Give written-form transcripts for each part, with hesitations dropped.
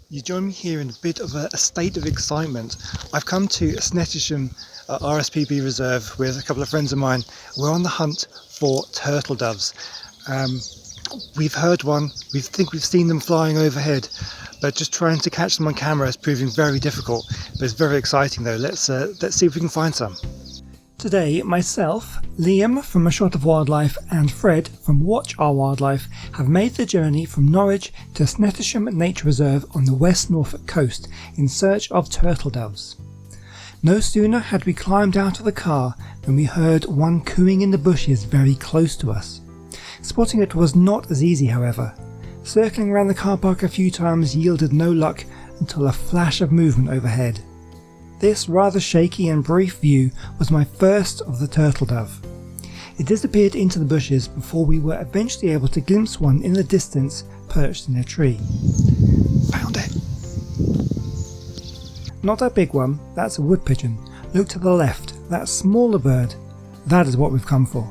You join me here in a bit of a state of excitement. I've come to Snettisham RSPB Reserve with a couple of friends of mine. We're on the hunt for turtle doves. We've heard one, we think we've seen them flying overhead, but just trying to catch them on camera is proving very difficult. But it's very exciting though. Let's see if we can find some. Today, myself, Liam from A Shot of Wildlife and Fred from Watch Our Wildlife have made the journey from Norwich to Snettisham Nature Reserve on the West Norfolk coast in search of turtle doves. No sooner had we climbed out of the car than we heard one cooing in the bushes very close to us. Spotting it was not as easy, however. Circling around the car park a few times yielded no luck until a flash of movement overhead. This rather shaky and brief view was my first of the turtle dove. It disappeared into the bushes before we were eventually able to glimpse one in the distance perched in a tree. Found it! Not that big one, that's a wood pigeon. Look to the left, that smaller bird. That is what we've come for.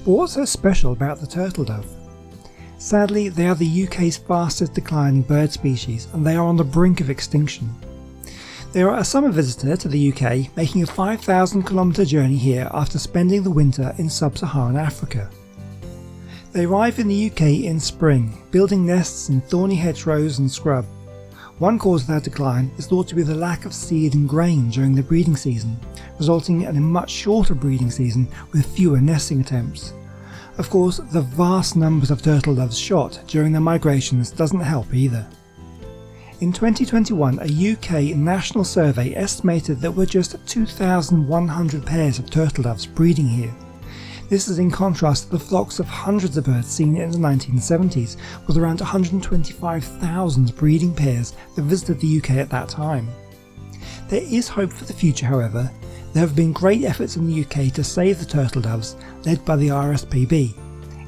But what's so special about the turtle dove? Sadly, they are the UK's fastest declining bird species and they are on the brink of extinction. They are a summer visitor to the UK, making a 5,000 kilometre journey here after spending the winter in sub-Saharan Africa. They arrive in the UK in spring, building nests in thorny hedgerows and scrub. One cause of their decline is thought to be the lack of seed and grain during the breeding season, resulting in a much shorter breeding season with fewer nesting attempts. Of course, the vast numbers of turtle doves shot during their migrations doesn't help either. In 2021, a UK national survey estimated there were just 2,100 pairs of turtle doves breeding here. This is in contrast to the flocks of hundreds of birds seen in the 1970s, with around 125,000 breeding pairs that visited the UK at that time. There is hope for the future, however. There have been great efforts in the UK to save the turtle doves, led by the RSPB.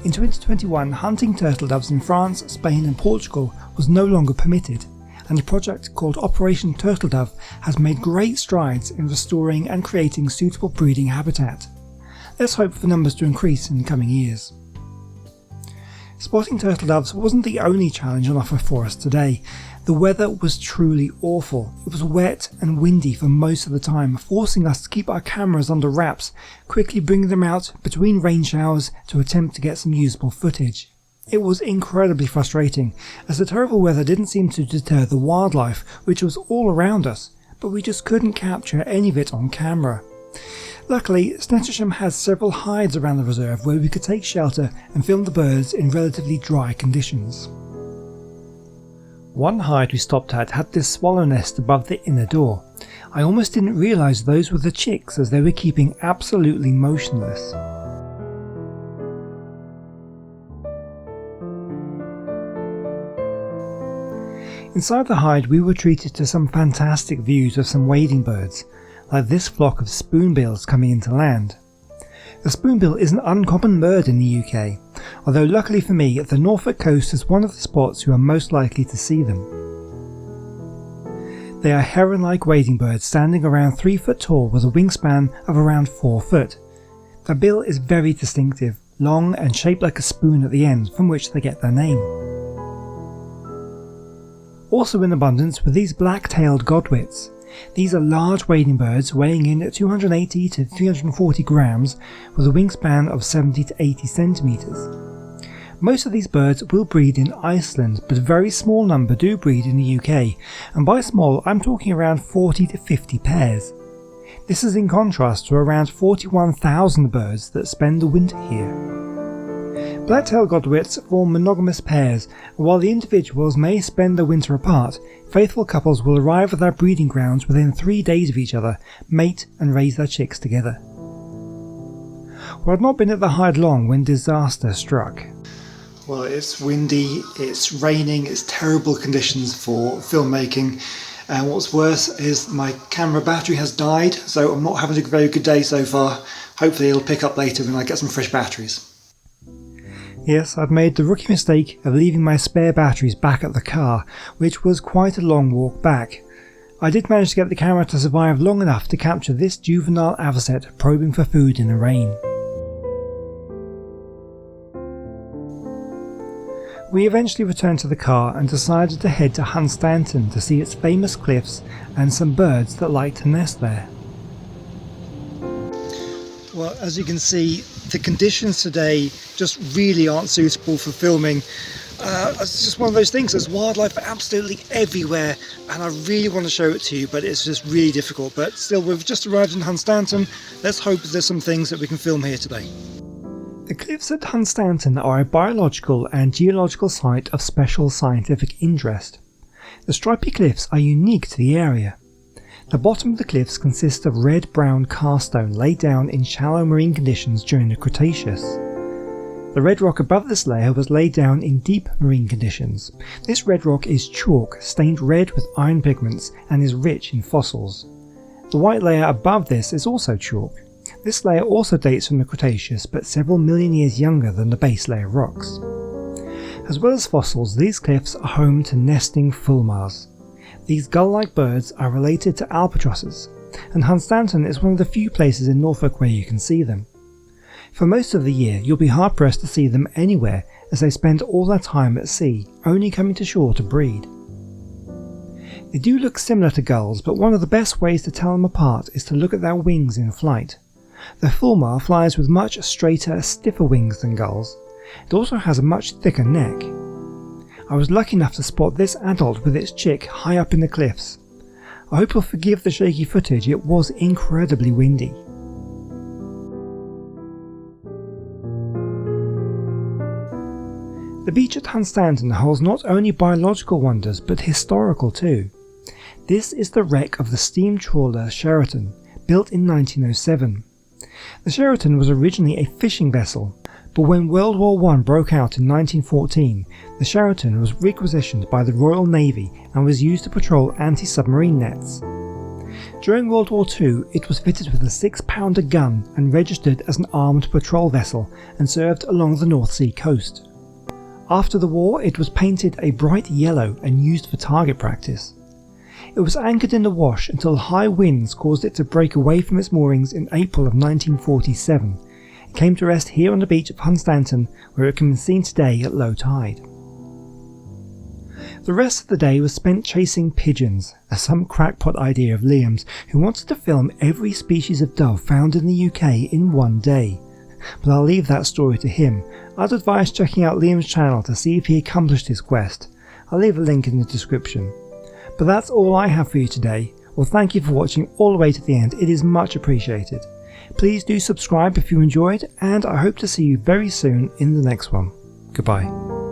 In 2021, hunting turtle doves in France, Spain and Portugal was no longer permitted, and a project called Operation Turtle Dove has made great strides in restoring and creating suitable breeding habitat. Let's hope for numbers to increase in the coming years. Spotting turtle doves wasn't the only challenge on offer for us today. The weather was truly awful. It was wet and windy for most of the time, forcing us to keep our cameras under wraps, quickly bringing them out between rain showers to attempt to get some usable footage. It was incredibly frustrating, as the terrible weather didn't seem to deter the wildlife, which was all around us, but we just couldn't capture any of it on camera. Luckily, Snettisham has several hides around the reserve where we could take shelter and film the birds in relatively dry conditions. One hide we stopped at had this swallow nest above the inner door. I almost didn't realise those were the chicks as they were keeping absolutely motionless. Inside the hide we were treated to some fantastic views of some wading birds, like this flock of spoonbills coming into land. The spoonbill is an uncommon bird in the UK, although luckily for me the Norfolk coast is one of the spots you are most likely to see them. They are heron-like wading birds standing around 3 foot tall with a wingspan of around 4 foot. Their bill is very distinctive, long and shaped like a spoon at the end, from which they get their name. Also in abundance were these black-tailed godwits. These are large wading birds weighing in at 280 to 340 grams with a wingspan of 70 to 80 centimetres. Most of these birds will breed in Iceland, but a very small number do breed in the UK, and by small I'm talking around 40 to 50 pairs. This is in contrast to around 41,000 birds that spend the winter here. Black-tailed godwits form monogamous pairs, and while the individuals may spend the winter apart, faithful couples will arrive at their breeding grounds within 3 days of each other, mate and raise their chicks together. Well, I'd not been at the hide long when disaster struck. Well, it's windy, it's raining, it's terrible conditions for filmmaking, and what's worse is my camera battery has died, so I'm not having a very good day so far. Hopefully it'll pick up later when I get some fresh batteries. Yes, I've made the rookie mistake of leaving my spare batteries back at the car, which was quite a long walk back. I did manage to get the camera to survive long enough to capture this juvenile avocet probing for food in the rain. We eventually returned to the car and decided to head to Hunstanton to see its famous cliffs and some birds that like to nest there. Well, as you can see, the conditions today just really aren't suitable for filming. It's just one of those things. There's wildlife absolutely everywhere and I really want to show it to you, but it's just really difficult. But still, we've just arrived in Hunstanton. Let's hope there's some things that we can film here today. The cliffs at Hunstanton are a biological and geological site of special scientific interest. The stripy cliffs are unique to the area. The bottom of the cliffs consists of red-brown karstone laid down in shallow marine conditions during the Cretaceous. The red rock above this layer was laid down in deep marine conditions. This red rock is chalk stained red with iron pigments and is rich in fossils. The white layer above this is also chalk. This layer also dates from the Cretaceous but several million years younger than the base layer rocks. As well as fossils, these cliffs are home to nesting fulmars. These gull-like birds are related to albatrosses, and Hunstanton is one of the few places in Norfolk where you can see them. For most of the year you'll be hard pressed to see them anywhere, as they spend all their time at sea, only coming to shore to breed. They do look similar to gulls, but one of the best ways to tell them apart is to look at their wings in flight. The fulmar flies with much straighter, stiffer wings than gulls. It also has a much thicker neck. I was lucky enough to spot this adult with its chick high up in the cliffs. I hope you'll forgive the shaky footage, it was incredibly windy. The beach at Hunstanton holds not only biological wonders but historical too. This is the wreck of the steam trawler Sheraton, built in 1907. The Sheraton was originally a fishing vessel, but when World War I broke out in 1914, the Sheraton was requisitioned by the Royal Navy and was used to patrol anti-submarine nets. During World War II, it was fitted with a 6-pounder gun and registered as an armed patrol vessel and served along the North Sea coast. After the war, it was painted a bright yellow and used for target practice. It was anchored in the Wash until high winds caused it to break away from its moorings in April of 1947. It came to rest here on the beach of Hunstanton, where it can be seen today at low tide. The rest of the day was spent chasing pigeons, some crackpot idea of Liam's, who wanted to film every species of dove found in the UK in one day. But I'll leave that story to him. I'd advise checking out Liam's channel to see if he accomplished his quest. I'll leave a link in the description. But that's all I have for you today. Well, thank you for watching all the way to the end, it is much appreciated. Please do subscribe if you enjoyed, and I hope to see you very soon in the next one. Goodbye.